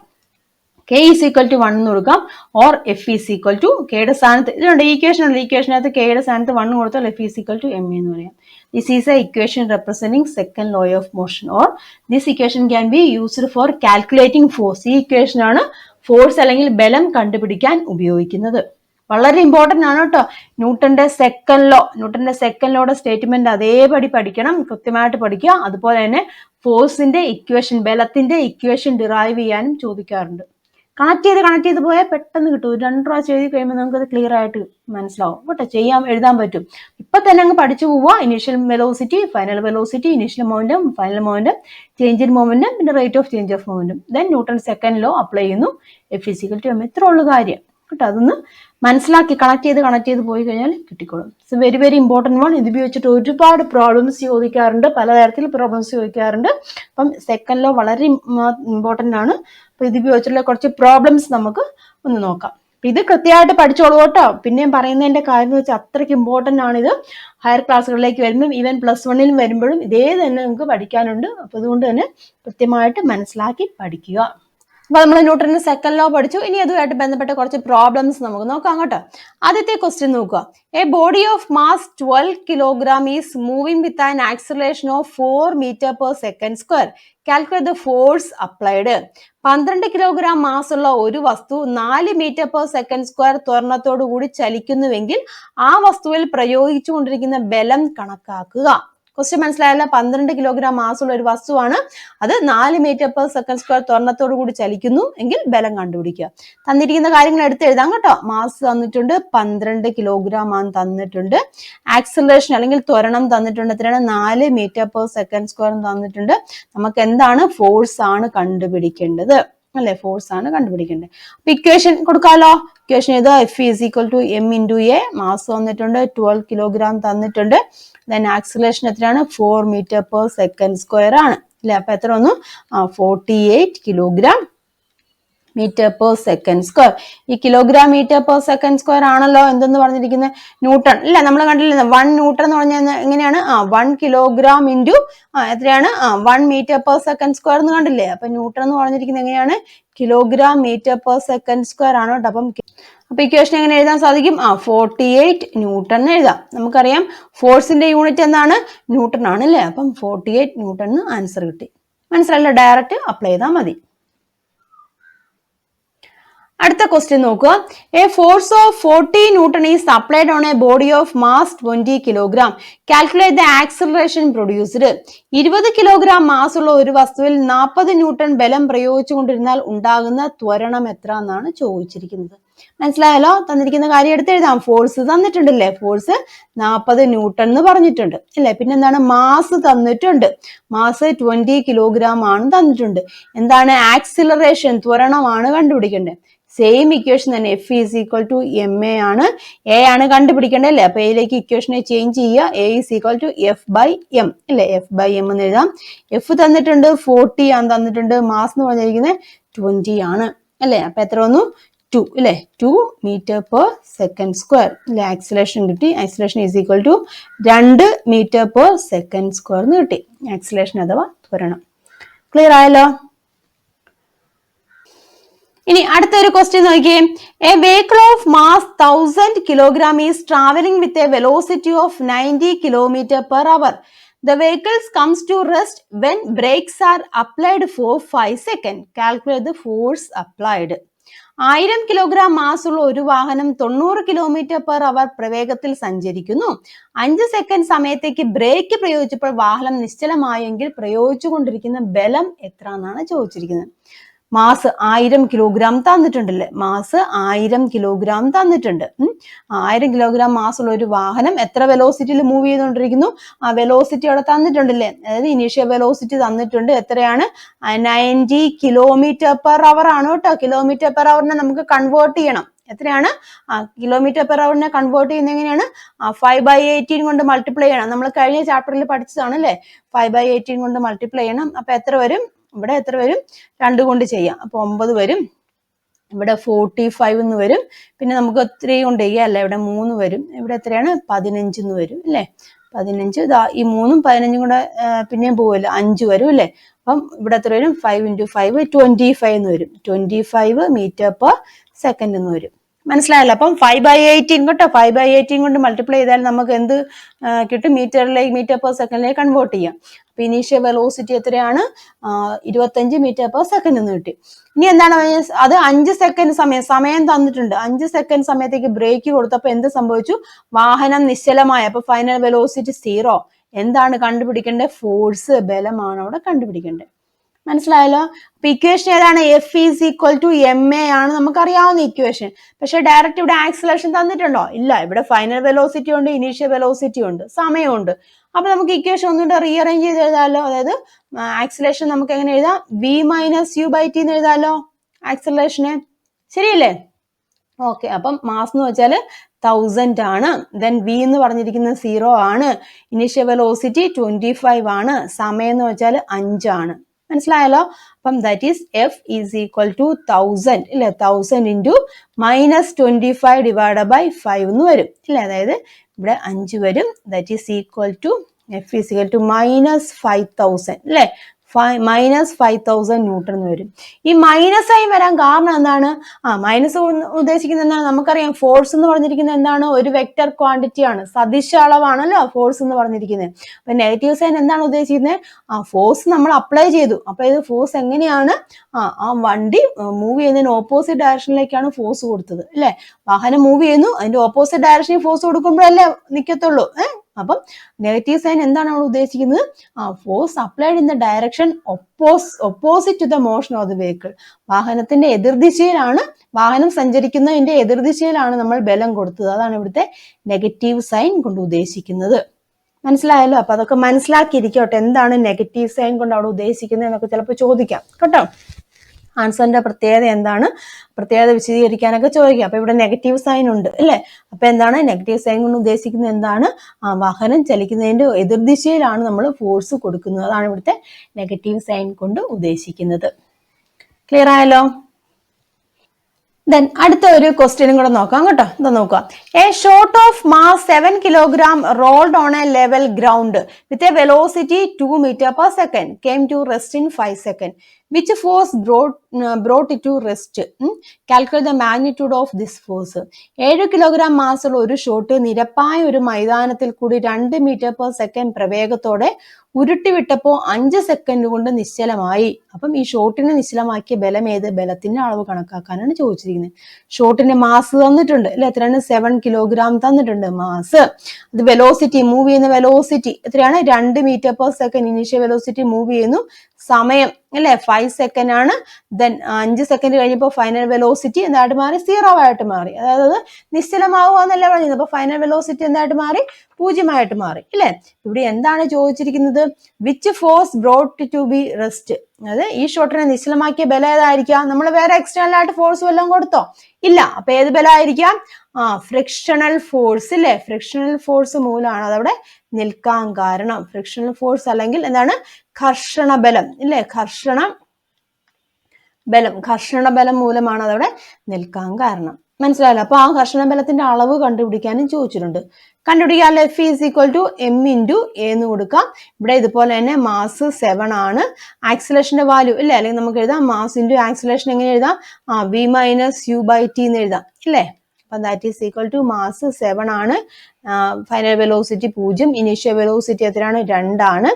K is equal to 1 എന്ന് കൊടുക്കാം. Or F is equal to കെയുടെ സ്ഥാനത്ത് ഇതുണ്ട് ഈക്വേഷനകത്ത് കെയുടെ സ്ഥാനത്ത് 1 കൊടുത്താൽ F is equal to M എന്ന് പറയാം. This is a equation representing second law of motion. Or this equation can be used for calculating force. ഈ ഇക്വേഷൻ ആണ് ഫോഴ്സ് അല്ലെങ്കിൽ ബലം കണ്ടുപിടിക്കാൻ ഉപയോഗിക്കുന്നത്. വളരെ ഇമ്പോർട്ടന്റ് ആണ് കേട്ടോ. ന്യൂട്ടന്റെ സെക്കൻഡ് ലോയുടെ സ്റ്റേറ്റ്മെന്റ് അതേപടി പഠിക്കണം, കൃത്യമായിട്ട് പഠിക്കുക. അതുപോലെ തന്നെ ഫോഴ്സിന്റെ ഇക്വേഷൻ, ബലത്തിന്റെ ഇക്വേഷൻ ഡിറൈവ് ചെയ്യാനും ചോദിക്കാറുണ്ട്. കണക്ട് ചെയ്ത് പോയാൽ പെട്ടെന്ന് കിട്ടും. 2 പ്രാവശ്യം എഴുതി കഴിയുമ്പോൾ നമുക്കത് ക്ലിയർ ആയിട്ട് മനസ്സിലാവും കേട്ടോ. എഴുതാൻ പറ്റും. ഇപ്പൊ തന്നെ അങ്ങ് പഠിച്ചു പോവുക. Initial velocity, final velocity, initial momentum, final momentum, change in momentum, പിന്നെ rate of change of momentum. Then Newton second law apply ചെയ്യുന്നു. F is equal to m. ഇത്ര ഉള്ള കാര്യം കേട്ടോ. അതൊന്ന് മനസ്സിലാക്കി കണക്ട് ചെയ്ത് പോയി കഴിഞ്ഞാൽ കിട്ടിക്കോളും. It's very very important one. ഇത് ഉപയോഗിച്ചിട്ട് ഒരുപാട് പ്രോബ്ലംസ് ചോദിക്കാറുണ്ട്, പലതരത്തിൽ പ്രോബ്ലംസ് ചോദിക്കാറുണ്ട്. അപ്പം സെക്കൻഡ് ലോ വളരെ ഇമ്പോർട്ടന്റ് ആണ്. അപ്പൊ ഇത് ഉപയോഗിച്ചിട്ടുള്ള കുറച്ച് പ്രോബ്ലംസ് നമുക്ക് ഒന്ന് നോക്കാം. ഇത് കൃത്യമായിട്ട് പഠിച്ചോളൂ കേട്ടോ. പിന്നെയും പറയുന്നതിന്റെ കാര്യം എന്ന് വെച്ചാൽ അത്രയ്ക്ക് ഇമ്പോർട്ടന്റ് ആണ് ഇത്. ഹയർ ക്ലാസ്സുകളിലേക്ക് വരുമ്പോൾ ഈവൻ +1 വരുമ്പോഴും ഇതേ തന്നെ നിങ്ങൾക്ക് പഠിക്കാനുണ്ട്. അപ്പൊ അതുകൊണ്ട് തന്നെ കൃത്യമായിട്ട് മനസ്സിലാക്കി പഠിക്കുക. അപ്പൊ നമ്മൾ ന്യൂട്ടന്റെ സെക്കൻഡ് ലോ പഠിച്ചു. ഇനി അതുമായിട്ട് ബന്ധപ്പെട്ട കുറച്ച് പ്രോബ്ലംസ് നമുക്ക് നോക്കാം കേട്ടോ. ആദ്യത്തെ ക്വസ്റ്റ്യൻ നോക്കുക. A body of mass 12 kilogram is moving with an acceleration of 4 metre per second square. Calculate the force applied. 12 kilogram mass ഉള്ള ഒരു വസ്തു 4 മീറ്റർ പെർ സെക്കൻഡ് സ്ക്വയർ ത്വരണത്തോടു കൂടി ചലിക്കുന്നുവെങ്കിൽ ആ വസ്തുവിൽ പ്രയോഗിച്ചുകൊണ്ടിരിക്കുന്ന ബലം കണക്കാക്കുക. ക്വസ്റ്റ്യൻ മനസ്സിലായല്ലോ. 12 കിലോഗ്രാം മാസുള്ള ഒരു വസ്തുവാണ്. അത് 4 മീറ്റർ പെർ സെക്കൻഡ് സ്ക്വയർ ത്വരണത്തോടു കൂടി ചലിക്കുന്നു എങ്കിൽ ബലം കണ്ടുപിടിക്കുക. തന്നിരിക്കുന്ന കാര്യങ്ങൾ എടുത്ത് എഴുതാം കേട്ടോ. മാസ് തന്നിട്ടുണ്ട് 12 കിലോഗ്രാം ആണ് തന്നിട്ടുണ്ട്. ആക്സിലറേഷൻ അല്ലെങ്കിൽ ത്വരണം തന്നിട്ടുണ്ട്. എത്രയാണ്? 4 മീറ്റർ പെർ സെക്കൻഡ് സ്ക്വയർ തന്നിട്ടുണ്ട്. നമുക്ക് എന്താണ്? ഫോഴ്സ് ആണ് കണ്ടുപിടിക്കേണ്ടത് അല്ലെ? ഫോഴ്സ് ആണ് കണ്ടുപിടിക്കേണ്ടത്. അപ്പൊ ഇക്വേഷൻ കൊടുക്കാലോ. ഇക്വേഷൻ ഇത് F is equal to M into A. Mass തന്നിട്ടുണ്ട് 12 കിലോഗ്രാം തന്നിട്ടുണ്ട്. ദെൻ ആക്സിലറേഷൻ എത്രയാണ്? 4 മീറ്റർ പെർ സെക്കൻഡ് സ്ക്വയർ ആണ് അല്ലെ? അപ്പൊ എത്ര വന്നു? 48 kilogram metre per second square. ഈ kilogram metre per second square ആണല്ലോ എന്തെന്ന് പറഞ്ഞിരിക്കുന്നത്? ന്യൂട്ടൺ ഇല്ല, നമ്മൾ കണ്ടില്ലേ 1 ന്യൂട്ടൺ എന്ന് പറഞ്ഞാൽ എങ്ങനെയാണ്? 1 കിലോഗ്രാം ഇൻറ്റു എത്രയാണ്? 1 മീറ്റർ പെർ സെക്കൻഡ് സ്ക്വയർ എന്ന് കണ്ടില്ലേ? അപ്പൊ ന്യൂട്ടൺ എന്ന് പറഞ്ഞിരിക്കുന്നത് എങ്ങനെയാണ്? Kilogram metre per second square ആണ് കേട്ടോ. അപ്പൊ ഇക്വേഷൻ എങ്ങനെ എഴുതാൻ സാധിക്കും? 48 ന്യൂട്ടൺ എഴുതാം. നമുക്കറിയാം ഫോഴ്സിന്റെ യൂണിറ്റ് എന്താണ്? ന്യൂട്ടൺ ആണ് അല്ലേ? അപ്പം 48 ന്യൂട്ടൺ ആൻസർ കിട്ടി. മനസ്സിലല്ലോ? ഡയറക്റ്റ് അപ്ലൈ ചെയ്താൽ മതി. അടുത്ത ക്വസ്റ്റ്യൻ നോക്കുക. A force of 40 newton is applied on A body of mass 20 kilogram. Calculate the acceleration produced. 20 kilogram mass ഉള്ള ഒരു വസ്തുവിൽ 40 ന്യൂട്ടൺ ബലം പ്രയോഗിച്ചുകൊണ്ടിരുന്നാൽ ഉണ്ടാകുന്ന ത്വരണം എത്ര എന്നാണ് ചോദിച്ചിരിക്കുന്നത്. മനസ്സിലായല്ലോ? തന്നിരിക്കുന്ന കാര്യം എടുത്ത് എഴുതാം. ഫോഴ്സ് തന്നിട്ടുണ്ടല്ലേ? ഫോഴ്സ് 40 ന്യൂട്ടൺ എന്ന് പറഞ്ഞിട്ടുണ്ട് അല്ലെ? പിന്നെ എന്താണ്? മാസ് തന്നിട്ടുണ്ട്. മാസ് 20 കിലോഗ്രാം ആണ് തന്നിട്ടുണ്ട്. എന്താണ്? ആക്സിലറേഷൻ, ത്വരണമാണ് കണ്ടുപിടിക്കേണ്ടത്. സെയിം ഇക്വേഷൻ തന്നെ. F is equal to M A ആണ്. എ ആണ് കണ്ടുപിടിക്കേണ്ടത് അല്ലേ? അപ്പൊ എയിലേക്ക് ഇക്വേഷനെ ചേഞ്ച് ചെയ്യുക. A is equal to F by M അല്ലെ? എഫ് ബൈ എം എന്ന് എഴുതാം. എഫ് തന്നിട്ടുണ്ട് 40 ആണ് തന്നിട്ടുണ്ട്. മാസ് എന്ന് പറഞ്ഞിരിക്കുന്നത് 20 ആണ് അല്ലെ? അപ്പൊ എത്ര വന്നു? 2 അല്ലെ? 2 മീറ്റർ പെർ സെക്കൻഡ് സ്ക്വയർ അല്ലെ? ആക്സിലേഷൻ കിട്ടി. Acceleration is equal to 2 metre per second square എന്ന് കിട്ടി. ആക്സിലേഷൻ അഥവാ ത്വരണം. ക്ലിയർ ആയല്ലോ? ഇനി അടുത്തൊരു ക്വസ്റ്റ്യൻ നോക്കിയേ. A vehicle of mass 1000 kilogram is travelling with a velocity of 90 kilometre per hour. The vehicles comes to rest when brakes are applied for 5 seconds. Calculate the force applied. 1000 kilogram mass ഉള്ള ഒരു വാഹനം 90 കിലോമീറ്റർ പെർ അവർ പ്രവേഗത്തിൽ സഞ്ചരിക്കുന്നു. 5 സെക്കൻഡ് സമയത്തേക്ക് ബ്രേക്ക് പ്രയോഗിച്ചപ്പോൾ വാഹനം നിശ്ചലമായെങ്കിൽ പ്രയോഗിച്ചുകൊണ്ടിരിക്കുന്ന ബലം എത്ര എന്നാണ് ചോദിച്ചിരിക്കുന്നത്. മാസ് 1000 കിലോഗ്രാം തന്നിട്ടുണ്ടല്ലേ? മാസ് 1000 കിലോഗ്രാം തന്നിട്ടുണ്ട്. 1000 കിലോഗ്രാം മാസ് ഉള്ള ഒരു വാഹനം എത്ര വെലോസിറ്റിയിൽ മൂവ് ചെയ്തുകൊണ്ടിരിക്കുന്നു? ആ വെലോസിറ്റി അവിടെ തന്നിട്ടുണ്ടല്ലേ? അതായത് ഇനീഷ്യൽ വെലോസിറ്റി തന്നിട്ടുണ്ട്. എത്രയാണ്? 90 കിലോമീറ്റർ പെർ അവർ ആണ് കേട്ടോ. കിലോമീറ്റർ പെർ അവറിനെ നമുക്ക് കൺവേർട്ട് ചെയ്യണം. എത്രയാണ്? കിലോമീറ്റർ പെർ അവറിനെ കൺവേർട്ട് ചെയ്യുന്നത് എങ്ങനെയാണ്? 5/18 കൊണ്ട് മൾട്ടിപ്ലൈ ചെയ്യണം. നമ്മൾ കഴിഞ്ഞ ചാപ്റ്ററിൽ പഠിച്ചതാണ് അല്ലേ? 5/18 കൊണ്ട് മൾട്ടിപ്ലൈ ചെയ്യണം. അപ്പൊ എത്ര വരും? ഇവിടെ എത്ര വരും? 2 കൊണ്ട് ചെയ്യാം. അപ്പൊ 9 വരും. ഇവിടെ 45 എന്ന് വരും. പിന്നെ നമുക്ക് 3 കൊണ്ട് ചെയ്യാം അല്ലെ? ഇവിടെ 3 വരും. ഇവിടെ എത്രയാണ്? 15 എന്ന് വരും അല്ലെ? 15. ഇതാ ഈ 3ഉം 15ഉം കൂടെ പിന്നെയും പോവല്ലോ, 5 വരും അല്ലെ? അപ്പം ഇവിടെ എത്ര വരും? 5 × 5 25 എന്ന് വരും. 25 മീറ്റർ പെർ സെക്കൻഡ് എന്ന് വരും. മനസ്സിലായല്ലോ? അപ്പം 5/18 കേട്ടോ. 5/18 കൊണ്ട് മൾട്ടിപ്ലൈ ചെയ്താൽ നമുക്ക് എന്ത് കിട്ടും? മീറ്റർ പെർ സെക്കൻഡിലേക്ക് കൺവേർട്ട് ചെയ്യാം. അപ്പൊ ഇനീഷ്യൽ വെലോസിറ്റി എത്രയാണ്? 25 മീറ്റർ പെർ സെക്കൻഡ് എന്ന് കിട്ടി. ഇനി എന്താണ്? അത് 5 സെക്കൻഡ് സമയം തന്നിട്ടുണ്ട്. 5 സെക്കൻഡ് സമയത്തേക്ക് ബ്രേക്ക് കൊടുത്തപ്പോ എന്ത് സംഭവിച്ചു? വാഹനം നിശ്ചലമായി. അപ്പൊ ഫൈനൽ വെലോസിറ്റി 0. എന്താണ് കണ്ടുപിടിക്കേണ്ടത്? ഫോഴ്സ്, ബലമാണ് അവിടെ കണ്ടുപിടിക്കേണ്ടത്. മനസ്സിലായല്ലോ? അപ്പൊ ഇക്വേഷൻ ഏതാണ്? F is equal to M A ആണ് നമുക്കറിയാവുന്ന ഇക്വേഷൻ. പക്ഷെ ഡയറക്റ്റ് ഇവിടെ ആക്സിലറേഷൻ തന്നിട്ടുണ്ടോ? ഇല്ല. ഇവിടെ ഫൈനൽ വെലോസിറ്റി ഉണ്ട്, ഇനീഷ്യൽ വെലോസിറ്റി ഉണ്ട്, സമയമുണ്ട്. അപ്പൊ നമുക്ക് ഇക്വേഷൻ ഒന്നുകൂടെ റീഅറേഞ്ച് ചെയ്ത് എഴുതാമല്ലോ. അതായത് ആക്സിലറേഷൻ നമുക്ക് എങ്ങനെ എഴുതാം? v-u/t എന്ന് എഴുതാമല്ലോ ആക്സിലറേഷന്. ശരിയല്ലേ? ഓക്കെ. അപ്പം മാസ് എന്ന് വെച്ചാൽ 1000 ആണ്. ദെൻ v എന്ന് പറഞ്ഞിരിക്കുന്നത് 0 ആണ്. ഇനീഷ്യൽ വെലോസിറ്റി 25 ആണ്. സമയം എന്ന് വെച്ചാൽ 5 ആണ്. മനസ്സിലായല്ലോ? അപ്പം that is F is equal to 1000 ഇല്ലേ? 1000 ഇൻറ്റു -25 ഡിവൈഡ് ബൈ 5 എന്ന് വരും ഇല്ലേ? അതായത് ഇവിടെ 5 വരും. That is equal to F is equal to -5000 അല്ലേ? -5000 ന്യൂട്ടൺ എന്ന് വരും. ഈ മൈനസ് ആയി വരാൻ കാരണം എന്താണ്? മൈനസ് ഉദ്ദേശിക്കുന്നത് എന്താണ്? നമുക്കറിയാം ഫോഴ്സ് എന്ന് പറഞ്ഞിരിക്കുന്നത് എന്താണ്? ഒരു വെക്റ്റർ ക്വാണ്ടിറ്റി ആണ്, സദിശ അളവാണല്ലോ ഫോഴ്സ് എന്ന് പറഞ്ഞിരിക്കുന്നത്. അപ്പൊ നെഗറ്റീവ് സൈൻ എന്താണ് ഉദ്ദേശിക്കുന്നത്? ഫോഴ്സ് നമ്മൾ അപ്ലൈ ചെയ്തു. അപ്പൊ ഇത് ഫോഴ്സ് എങ്ങനെയാണ്? ആ വണ്ടി മൂവ് ചെയ്യുന്നതിന് ഓപ്പോസിറ്റ് ഡയറക്ഷനിലേക്കാണ് ഫോഴ്സ് കൊടുത്തത് അല്ലെ? വാഹനം മൂവ് ചെയ്യുന്നു, അതിന്റെ ഓപ്പോസിറ്റ് ഡയറക്ഷനിൽ ഫോഴ്സ് കൊടുക്കുമ്പോഴല്ലേ നിൽക്കത്തുള്ളൂ. അപ്പം നെഗറ്റീവ് സൈൻ എന്താണ് നമ്മൾ ഉദ്ദേശിക്കുന്നത്? Force applied in the direction opposite to the motion of the vehicle. വാഹനത്തിന്റെ എതിർദിശയിലാണ്, വാഹനം സഞ്ചരിക്കുന്നതിന്റെ എതിർദിശയിലാണ് നമ്മൾ ബലം കൊടുത്തത്. അതാണ് ഇവിടുത്തെ നെഗറ്റീവ് സൈൻ കൊണ്ട് ഉദ്ദേശിക്കുന്നത്. മനസ്സിലായല്ലോ? അപ്പൊ അതൊക്കെ മനസ്സിലാക്കിയിരിക്കട്ടെ. എന്താണ് നെഗറ്റീവ് സൈൻ കൊണ്ട് അവിടെ ഉദ്ദേശിക്കുന്നത് എന്നൊക്കെ ചിലപ്പോൾ ചോദിക്കാം കേട്ടോ. ആൻസറിന്റെ പ്രത്യേകത എന്താണ്, പ്രത്യേകത വിശദീകരിക്കാനൊക്കെ ചോദിക്കാം. അപ്പൊ ഇവിടെ നെഗറ്റീവ് സൈൻ ഉണ്ട് അല്ലെ? അപ്പൊ എന്താണ് നെഗറ്റീവ് സൈൻ കൊണ്ട് ഉദ്ദേശിക്കുന്നത്? എന്താണ്? വാഹനം ചലിക്കുന്നതിന്റെ എതിർദിശയിലാണ് നമ്മൾ ഫോഴ്സ് കൊടുക്കുന്നത്. അതാണ് ഇവിടുത്തെ നെഗറ്റീവ് സൈൻ കൊണ്ട് ഉദ്ദേശിക്കുന്നത്. ക്ലിയർ ആയല്ലോ? ദെൻ അടുത്ത ഒരു ക്വസ്റ്റ്യനും കൂടെ നോക്കാം കേട്ടോ. എന്താ നോക്കാം. A shot of mass 7 kilogram rolled on a level ground with a velocity 2 meter per second came to rest in 5 seconds. Which force brought it to rest? Calculate the magnitude of this force. 7 kilogram മാസുള്ള ഒരു ഷോട്ട് നിരപ്പായ ഒരു മൈതാനത്തിൽ കൂടി 2 meter per second പ്രവേഗത്തോടെ ഉരുട്ടിവിട്ടപ്പോൾ 5 സെക്കൻഡ് കൊണ്ട് നിശ്ചലമായി. അപ്പം ഈ ഷോട്ടിനെ നിശ്ചലമാക്കിയ ബലം ഏത്? ബലത്തിന്റെ അളവ് കണക്കാക്കാനാണ് ചോദിച്ചിരിക്കുന്നത്. ഷോട്ടിന്റെ മാസ് തന്നിട്ടുണ്ട് അല്ലെ, എത്രയാണ്? 7 കിലോഗ്രാം തന്നിട്ടുണ്ട് മാസ്. അത് വെലോസിറ്റി, മൂവ് ചെയ്യുന്ന വെലോസിറ്റി എത്രയാണ്? 2 meter per second initial velocity move ചെയ്യുന്നു. സമയം അല്ലെ 5 സെക്കൻഡ് ആണ്. ദെൻ 5 സെക്കൻഡ് കഴിഞ്ഞപ്പോൾ ഫൈനൽ വെലോസിറ്റി എന്തായിട്ട് മാറി? 0 ആയിട്ട് മാറി. അതായത് നിശ്ചലമാവുക എന്നല്ല പറഞ്ഞത്. അപ്പൊ ഫൈനൽ വെലോസിറ്റി എന്തായിട്ട് മാറി? 0 മാറി അല്ലെ. ഇവിടെ എന്താണ് ചോദിച്ചിരിക്കുന്നത്? Which force brought to be rest. അതായത് ഈ ഷോട്ടിനെ നിശ്ചലമാക്കിയ ബലം ഏതായിരിക്കാം? നമ്മൾ വേറെ എക്സ്റ്റേണൽ ആയിട്ട് ഫോഴ്സ് വല്ലതും കൊടുത്തോ? ഇല്ല. അപ്പൊ ഏത് ബലമായിരിക്കാം? ഫ്രിക്ഷണൽ ഫോഴ്സ് അല്ലെ. ഫ്രിക്ഷണൽ ഫോഴ്സ് മൂലമാണ് അതവിടെ നിൽക്കാൻ കാരണം. ഫ്രിക്ഷണൽ ഫോഴ്സ് അല്ലെങ്കിൽ എന്താണ്? ഘർഷണ ബലം ഇല്ലേ? ഘർഷണ ബലം മൂലമാണ് അതവിടെ നിൽക്കാൻ കാരണം. മനസ്സിലായല്ലോ? അപ്പൊ ആ ഘർഷണ ബലത്തിന്റെ അളവ് കണ്ടുപിടിക്കാനും ചോദിച്ചിട്ടുണ്ട്. കണ്ടുപിടിക്കാൻ F is equal to M into A എന്ന് കൊടുക്കാം. ഇവിടെ ഇതുപോലെ തന്നെ മാസ് 7 ആണ്. ആക്സിലേഷന്റെ വാല്യൂ ഇല്ലേ? അല്ലെങ്കിൽ നമുക്ക് എഴുതാം മാസ് ഇൻറ്റു ആക്സിലേഷൻ. എങ്ങനെ എഴുതാം? V minus U by T എന്ന് എഴുതാം ഇല്ലേ? അപ്പൊ that is equal to mass 7 ആണ്. ഫൈനൽ വെലോസിറ്റി 0, ഇനീഷ്യൽ വെലോസിറ്റി എത്രയാണ്? 2 ആണ്.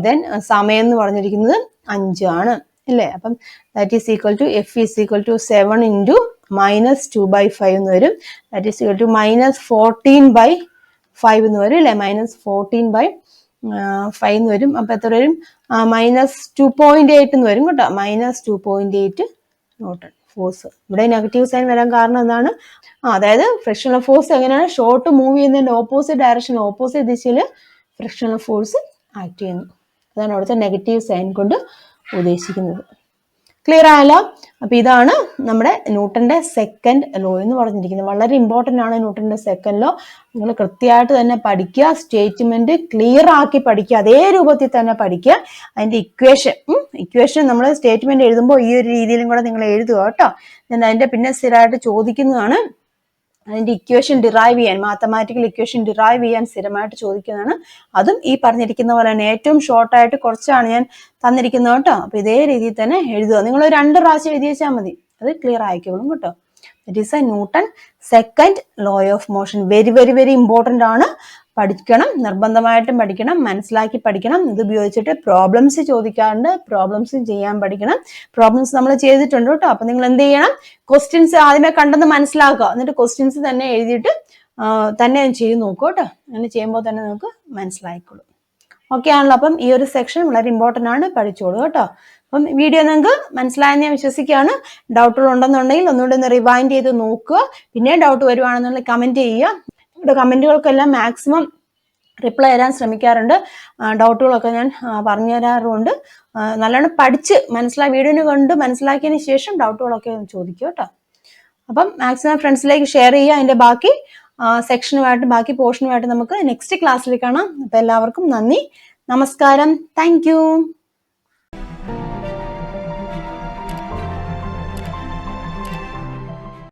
ദെൻ സമയം എന്ന് പറഞ്ഞിരിക്കുന്നത് 5 ആണ് അല്ലേ? അപ്പം that is equal to F is equal to 7 into minus 2/5 എന്ന് വരും. That is equal to minus 14/5 എന്ന് വരും അല്ലേ? മൈനസ് 14/5 എന്ന് വരും. അപ്പൊ എത്ര വരും? മൈനസ് 2.8 എന്ന് വരും കേട്ടോ. Minus 2.8 newton force. ഇവിടെ നെഗറ്റീവ് സൈൻ വരാൻ കാരണം എന്താണ്? അതായത് ഫ്രിക്ഷണൽ ഫോഴ്സ് എങ്ങനെയാണ്? ഷോട്ട് മൂവ് ചെയ്യുന്നതിന്റെ ഓപ്പോസിറ്റ് ഡയറക്ഷൻ, ഓപ്പോസിറ്റ് ദിശയിൽ ഫ്രിക്ഷണൽ ഫോഴ്സ് ആക്ട് ചെയ്യുന്നു. അതാണ് അവിടുത്തെ നെഗറ്റീവ് സൈൻ കൊണ്ട് ഉദ്ദേശിക്കുന്നത്. ക്ലിയർ ആയല്ലോ? അപ്പൊ ഇതാണ് നമ്മുടെ ന്യൂട്ടന്റെ സെക്കൻഡ് ലോ എന്ന് പറഞ്ഞിരിക്കുന്നത്. വളരെ ഇമ്പോർട്ടന്റ് ആണ് ന്യൂട്ടന്റെ സെക്കൻഡ് ലോ. നിങ്ങൾ കൃത്യമായിട്ട് തന്നെ പഠിക്കുക. സ്റ്റേറ്റ്മെന്റ് ക്ലിയർ ആക്കി പഠിക്കുക. അതേ രൂപത്തിൽ തന്നെ പഠിക്കുക. അതിന്റെ ഇക്വേഷൻ നമ്മൾ സ്റ്റേറ്റ്മെന്റ് എഴുതുമ്പോൾ ഈ ഒരു രീതിയിലും കൂടെ നിങ്ങൾ എഴുതുക കേട്ടോ. ഞാൻ അതിന്റെ പിന്നെ സ്ഥിരമായിട്ട് ചോദിക്കുന്നതാണ്. അതിന്റെ ഇക്വേഷൻ ഡിറൈവ് ചെയ്യാൻ, മാത്തമാറ്റിക്കൽ ഇക്വേഷൻ ഡിറൈവ് ചെയ്യാൻ സ്ഥിരമായിട്ട് ചോദിക്കുന്നതാണ്. അതും ഈ പറഞ്ഞിരിക്കുന്ന പോലെ തന്നെ ഏറ്റവും ഷോർട്ടായിട്ട് കുറച്ചാണ് ഞാൻ തന്നിരിക്കുന്നത് കേട്ടോ. അപ്പൊ ഇതേ രീതിയിൽ തന്നെ എഴുതുക. നിങ്ങൾ 2 പ്രാവശ്യം എഴുതി വെച്ചാൽ മതി, അത് ക്ലിയർ ആയിക്കോളും കേട്ടോ. That is A newton second law of motion. Very very very important ആണ്. പഠിക്കണം, നിർബന്ധമായിട്ടും പഠിക്കണം, മനസ്സിലാക്കി പഠിക്കണം. ഇത് ഉപയോഗിച്ചിട്ട് പ്രോബ്ലംസ് ചോദിക്കാറുണ്ട്, പ്രോബ്ലംസ് ചെയ്യാൻ പഠിക്കണം. പ്രോബ്ലംസ് നമ്മൾ ചെയ്തിട്ടുണ്ട് കേട്ടോ. അപ്പൊ നിങ്ങൾ എന്ത് ചെയ്യണം? ക്വസ്റ്റ്യൻസ് ആദ്യമേ കണ്ടെന്ന് മനസ്സിലാക്കുക. എന്നിട്ട് ക്വസ്റ്റ്യൻസ് തന്നെ എഴുതിയിട്ട് തന്നെ ചെയ്ത് നോക്കൂ കേട്ടോ. അങ്ങനെ ചെയ്യുമ്പോൾ തന്നെ നമുക്ക് മനസ്സിലായിക്കോളും. ഓക്കെ ആണല്ലോ? അപ്പം ഈ ഒരു സെക്ഷൻ വളരെ ഇമ്പോർട്ടന്റ് ആണ്, പഠിച്ചോളൂ കേട്ടോ. അപ്പം വീഡിയോ നിങ്ങൾക്ക് മനസ്സിലായെന്ന് ഞാൻ വിശ്വസിക്കുകയാണ്. ഡൗട്ടുകൾ ഉണ്ടെന്നുണ്ടെങ്കിൽ ഒന്നുകൂടി ഒന്ന് റിവൈൻഡ് ചെയ്ത് നോക്കുക. പിന്നെ ഡൗട്ട് വരുവാണെന്നുണ്ടെങ്കിൽ കമന്റ് ചെയ്യുക. ഇവിടെ കമന്റുകൾക്കെല്ലാം മാക്സിമം റിപ്ലൈ തരാൻ ശ്രമിക്കാറുണ്ട്. ഡൗട്ടുകളൊക്കെ ഞാൻ പറഞ്ഞു തരാറുണ്ട്. നല്ലോണം പഠിച്ച് വീഡിയോന് കണ്ട് മനസ്സിലാക്കിയതിന് ശേഷം ഡൗട്ടുകളൊക്കെ ചോദിക്കുക കേട്ടോ. അപ്പം മാക്സിമം ഫ്രണ്ട്സിലേക്ക് ഷെയർ ചെയ്യുക. അതിന്റെ ബാക്കി സെക്ഷനുമായിട്ട്, ബാക്കി പോർഷനുമായിട്ട് നമുക്ക് നെക്സ്റ്റ് ക്ലാസ്സിൽ കാണാം. അപ്പൊ എല്ലാവർക്കും നന്ദി, നമസ്കാരം, താങ്ക് യു.